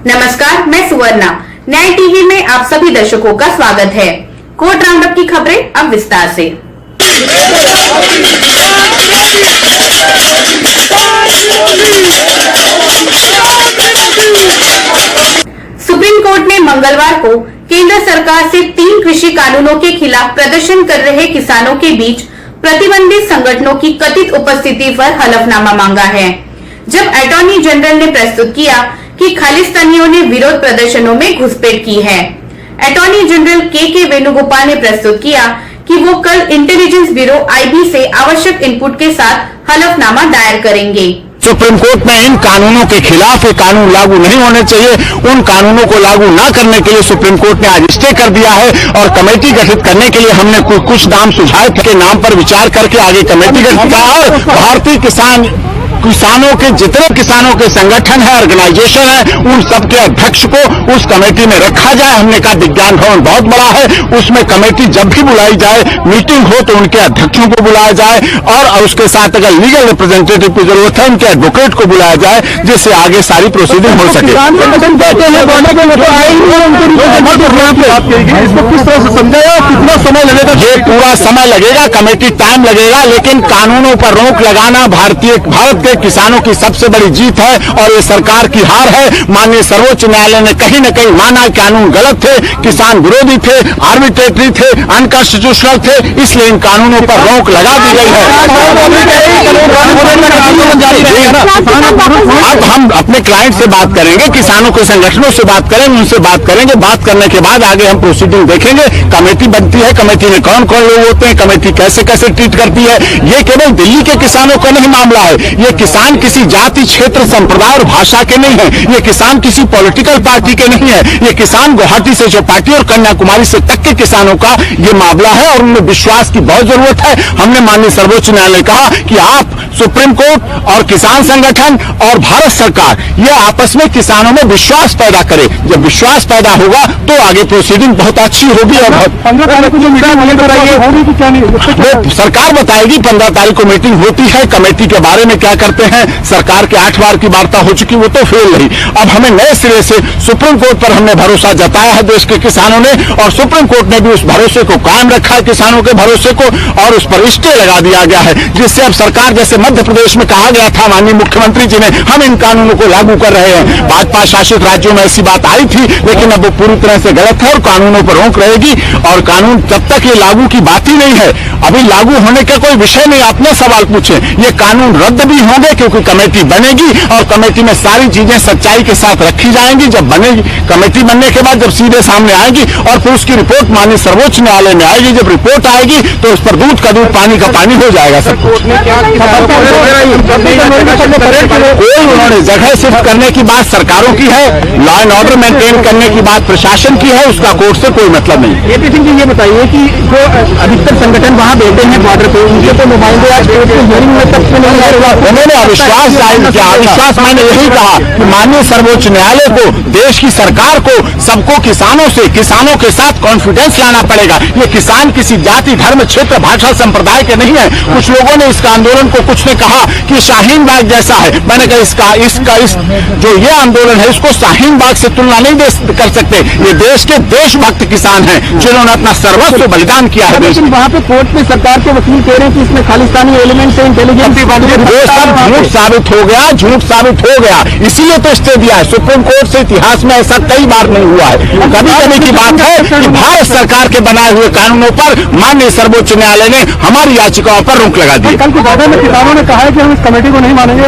नमस्कार, मैं सुवर्णा। न्याय टीवी में आप सभी दर्शकों का स्वागत है। कोर्ट राउंडअप की खबरें अब विस्तार से। सुप्रीम कोर्ट ने मंगलवार को केंद्र सरकार से 3 कृषि कानूनों के खिलाफ प्रदर्शन कर रहे किसानों के बीच प्रतिबंधित संगठनों की कथित उपस्थिति पर हलफनामा मांगा है। जब अटॉर्नी जनरल ने प्रस्तुत किया कि खालिस्तानियों ने विरोध प्रदर्शनों में घुसपैठ की है। अटॉर्नी जनरल के वेणुगोपाल ने प्रस्तुत किया कि वो कल इंटेलिजेंस ब्यूरो IB से आवश्यक इनपुट के साथ हलफनामा दायर करेंगे। सुप्रीम कोर्ट ने इन कानूनों के खिलाफ ये कानून लागू नहीं होने चाहिए, उन कानूनों को लागू न करने के लिए सुप्रीम कोर्ट ने आज स्टे कर दिया है और कमेटी गठित करने के लिए हमने कुछ नाम सुझाए के नाम पर विचार करके आगे कमेटी गठित किया और भारतीय किसानों के जितने किसानों के संगठन है, ऑर्गेनाइजेशन है, उन सबके अध्यक्ष को उस कमेटी में रखा जाए। हमने कहा विज्ञान भवन बहुत बड़ा है, उसमें कमेटी जब भी बुलाई जाए, मीटिंग हो तो उनके अध्यक्षों को बुलाया जाए और उसके साथ अगर लीगल रिप्रेजेंटेटिव की जरूरत है उनके एडवोकेट को बुलाया जाए, जिससे आगे सारी प्रोसीडिंग हो सके। किस तरह से समझाया, कितना समय लगेगा? ये पूरा समय लगेगा, कमेटी टाइम लगेगा, लेकिन कानूनों पर रोक लगाना भारत के किसानों की सबसे बड़ी जीत है और ये सरकार की हार है। माननीय सर्वोच्च न्यायालय ने कहीं न कहीं माना कानून गलत थे, किसान विरोधी थे, आर्बिट्रेटरी थे, अनकॉन्स्टिट्यूशनल थे, इसलिए इन कानूनों पर रोक लगा दी गई है। अब हम अपने क्लाइंट से बात करेंगे, किसानों के संगठनों से बात करेंगे, उनसे बात करेंगे। बात करने के बाद आगे हम प्रोसीडिंग देखेंगे। कमेटी बनती है, कमेटी में कौन कौन लोग होते हैं, कमेटी कैसे कैसे ट्रीट करती है। ये केवल दिल्ली के किसानों का नहीं मामला है। ये किसान किसी जाति, क्षेत्र, संप्रदाय और भाषा के नहीं है। ये किसान किसी पॉलिटिकल पार्टी के नहीं है। ये किसान गुवाहाटी से चौपाटी और कन्याकुमारी से तक के किसानों का ये मामला है और उनमें विश्वास की बहुत जरूरत है। हमने माननीय सर्वोच्च न्यायालय कहा कि आप सुप्रीम कोर्ट और किसान संगठन और भारत सरकार ये आपस में किसानों में विश्वास पैदा करे। जब विश्वास पैदा होगा तो आगे प्रोसीडिंग बहुत अच्छी होगी और 15 तारीख को जो मीटिंग होगी कि क्या नहीं, वो सरकार बताएगी। 15 तारीख को मीटिंग होती है, कमेटी के बारे में क्या करते हैं। सरकार के 8 बार की वार्ता हो चुकी, वो तो फेल रही। अब हमें नए सिरे से सुप्रीम कोर्ट पर हमने भरोसा जताया है देश के किसानों ने और सुप्रीम कोर्ट ने भी उस भरोसे को कायम रखा है, किसानों के भरोसे को, और उस पर स्टे लगा दिया गया है, जिससे अब सरकार, जैसे मध्य प्रदेश में कहा गया था माननीय मुख्यमंत्री जी ने, हम इन कानूनों को लागू कर रहे हैं। भाजपा शासित राज्यों में ऐसी बात आई थी, लेकिन अब वो पूरी तरह से गलत है और कानूनों पर रोक रहेगी। और कानून जब तक ये लागू की बात ही नहीं है, अभी लागू होने का कोई विषय नहीं। अपने सवाल पूछे, ये कानून रद्द भी होंगे क्योंकि कमेटी बनेगी और कमेटी में सारी चीजें सच्चाई के साथ रखी जाएंगी। जब बनेगी कमेटी, बनने के बाद जब सीधे सामने आएगी और फिर उसकी रिपोर्ट माननीय सर्वोच्च न्यायालय में आएगी। जब रिपोर्ट आएगी तो उस पर दूध का दूध, पानी का पानी हो जाएगा। सब कोई उन्होंने जगह शिफ्ट करने की बात सरकारों की है, लॉ एंड ऑर्डर मेंटेन करने की बात प्रशासन की है, उसका कोर्ट से कोई मतलब नहीं। एपी सिंह जी, ये बताइए कि जो अधिकतर संगठन वहाँ बैठे हैं बॉर्डर पे, उनके तो नुमाइंदे आज कोर्ट की हियरिंग में तक से नहीं आए। उन्होंने अविश्वास जाहिर किया। अविश्वास मैंने यही कहा कि माननीय सर्वोच्च न्यायालय को, देश की सरकार को, सबको किसानों के साथ कॉन्फिडेंस लाना पड़ेगा। ये किसान किसी जाति, धर्म, क्षेत्र, भाषा, संप्रदाय के नहीं है। कुछ लोगों ने इसका आंदोलन को, कुछ ने कहा कि शाहीन बाग जैसा है। मैंने कहा जो ये आंदोलन है, इसको शाहीन बाग से तुलना नहीं कर सकते। ये देश के देशभक्त किसान हैं जिन्होंने अपना सर्वस्व बलिदान किया है। लेकिन वहाँ पे कोर्ट में सरकार के वकील कह रहे हैं कि इसमें खालिस्तानी एलिमेंट से इंटेलिजेंस वो सब झूठ साबित हो गया, झूठ साबित हो गया। इसीलिए तो स्टे दिया है। सुप्रीम कोर्ट से इतिहास में ऐसा कई बार नहीं हुआ है। कभी कभी की बात है कि भारत सरकार के बनाए हुए कानूनों पर माननीय सर्वोच्च न्यायालय ने हमारी याचिकाओं पर रोक लगा दी। कल की बैठक में किसानों ने कहा है कि हम इस कमेटी को नहीं मानेंगे।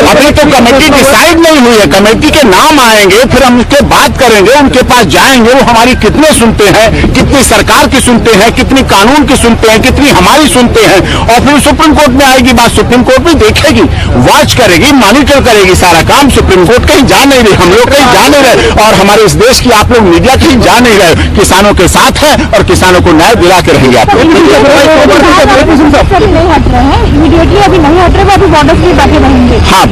अभी तो कमेटी डिसाइड नहीं हुई है। कमेटी के नाम आएंगे, फिर हम उसके बात करेंगे, उनके पास जाएंगे, वो हमारी कितने सुनते हैं, कितनी सरकार की सुनते हैं, कितनी कानून की सुनते हैं, कितनी हमारी सुनते हैं, और फिर सुप्रीम कोर्ट में आएगी बात। सुप्रीम कोर्ट भी देखेगी, वॉच करेगी, मॉनिटर करेगी सारा काम। सुप्रीम कोर्ट कहीं जा नहीं रही, हम लोग कहीं जा नहीं रहे, और हमारे इस देश की आप लोग मीडिया कहीं जा नहीं रहे। किसानों के साथ है और किसानों को न्याय दिला के रहेंगे। आप हाँ,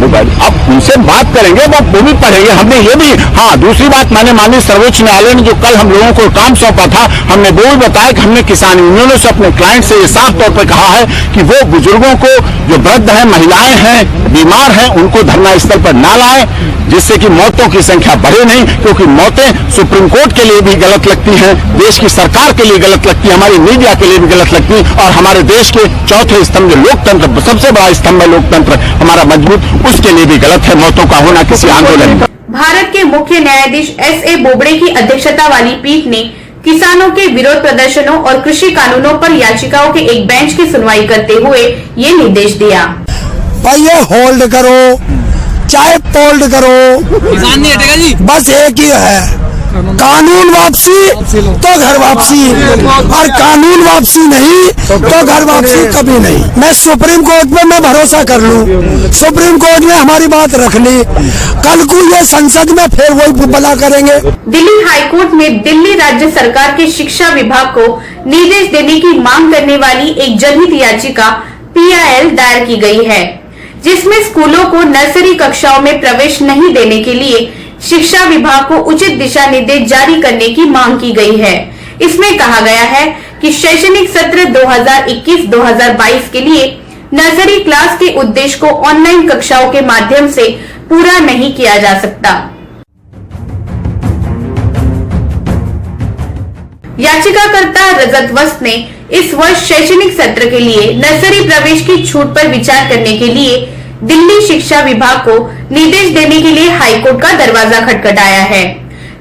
अब उनसे बात करेंगे, वो भी पढ़ेंगे। हमने ये भी, हाँ, दूसरी बात, मैंने माननीय सर्वोच्च न्यायालय ने जो कल हम लोगों को काम सौंपा था, हमने वो भी बताया कि हमने किसान यूनियनों से, अपने क्लाइंट से ये साफ तौर पर कहा है कि वो बुजुर्गों को, जो वृद्ध है, महिलाएं हैं, बीमार हैं, उनको धरना स्थल पर ना लाएं, जिससे कि मौतों की संख्या बढ़े नहीं, क्योंकि मौतें सुप्रीम कोर्ट के लिए भी गलत लगती हैं, देश की सरकार के लिए गलत लगती है, हमारी मीडिया के लिए भी गलत लगती है, और हमारे देश के चौथे स्तंभ जो लोकतंत्र, सबसे बड़ा स्तंभ है लोकतंत्र हमारा मजबूत, उसके लिए भी गलत है मौतों का होना किसी आंदोलन में। भारत के मुख्य न्यायाधीश S.A. बोबड़े की अध्यक्षता वाली पीठ ने किसानों के विरोध प्रदर्शनों और कृषि कानूनों पर याचिकाओं के एक बेंच की सुनवाई करते हुए ये निर्देश दिया। भाई ये होल्ड करो चाहे पोल्ड करो, किसान नहीं हटेगा जी। बस एक ही है, कानून वापसी तो घर वापसी, और कानून वापसी नहीं तो घर वापसी कभी नहीं। मैं सुप्रीम कोर्ट पे मैं भरोसा कर लूं, सुप्रीम कोर्ट ने हमारी बात रख ली, कल को ये संसद में फिर वही बला करेंगे। दिल्ली हाईकोर्ट में दिल्ली राज्य सरकार के शिक्षा विभाग को निर्देश देने की मांग करने वाली एक जनहित याचिका PIL दायर की गई है, जिसमें स्कूलों को नर्सरी कक्षाओं में प्रवेश नहीं देने के लिए शिक्षा विभाग को उचित दिशा निर्देश जारी करने की मांग की गई है। इसमें कहा गया है कि शैक्षणिक सत्र 2021-2022 के लिए नर्सरी क्लास के उद्देश्य को ऑनलाइन कक्षाओं के माध्यम से पूरा नहीं किया जा सकता। याचिकाकर्ता रजत वस्त ने इस वर्ष शैक्षणिक सत्र के लिए नर्सरी प्रवेश की छूट पर विचार करने के लिए दिल्ली शिक्षा विभाग को निर्देश देने के लिए हाईकोर्ट का दरवाजा खटखटाया है।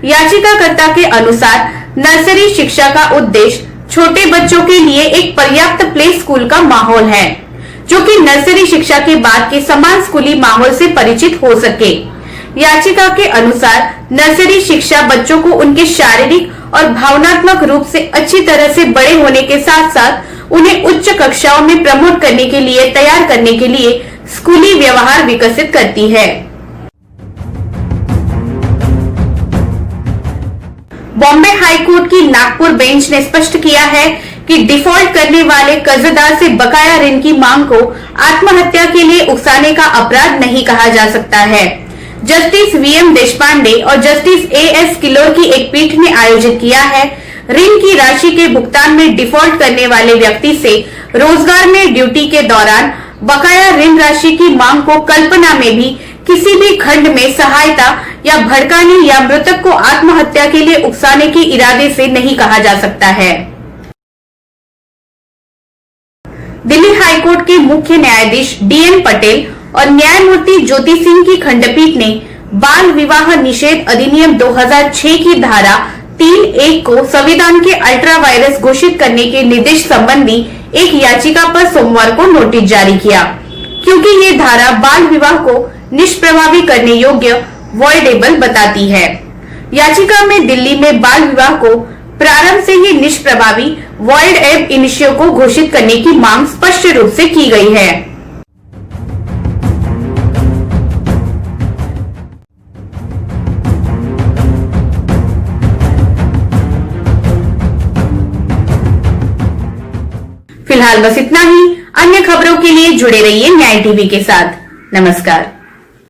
याचिकाकर्ता के अनुसार नर्सरी शिक्षा का उद्देश्य छोटे बच्चों के लिए एक पर्याप्त प्ले स्कूल का माहौल है, जो कि नर्सरी शिक्षा के बाद के समान स्कूली माहौल से परिचित हो सके। याचिका के अनुसार नर्सरी शिक्षा बच्चों को उनके शारीरिक और भावनात्मक रूप से अच्छी तरह से बड़े होने के साथ साथ उन्हें उच्च कक्षाओं में प्रमोट करने के लिए तैयार करने के लिए स्कूली व्यवहार विकसित करती है। बॉम्बे हाईकोर्ट की नागपुर बेंच ने स्पष्ट किया है कि डिफॉल्ट करने वाले कर्जदार से बकाया ऋण की मांग को आत्महत्या के लिए उकसाने का अपराध नहीं कहा जा सकता है। जस्टिस VM देशपांडे और जस्टिस AS किलोर की एक पीठ ने आयोजित किया है। ऋण की राशि के भुगतान में डिफॉल्ट करने वाले व्यक्ति से रोजगार में ड्यूटी के दौरान बकाया ऋण राशि की मांग को कल्पना में भी किसी भी खंड में सहायता या भड़काने या मृतक को आत्महत्या के लिए उकसाने के इरादे से नहीं कहा जा सकता है। दिल्ली हाईकोर्ट के मुख्य न्यायाधीश DN पटेल और न्यायमूर्ति ज्योति सिंह की खंडपीठ ने बाल विवाह निषेध अधिनियम 2006 की धारा 3(1) को संविधान के अल्ट्रा वायरस घोषित करने के निर्देश संबंधी एक याचिका पर सोमवार को नोटिस जारी किया, क्योंकि ये धारा बाल विवाह को निष्प्रभावी करने योग्य वॉइडेबल बताती है। याचिका में दिल्ली में बाल विवाह को प्रारंभ से ही निष्प्रभावी वॉइड एब इनिशियो को घोषित करने की मांग स्पष्ट रूप से की गई है। फिलहाल बस इतना ही। अन्य खबरों के लिए जुड़े रहिए न्याय टीवी के साथ। नमस्कार।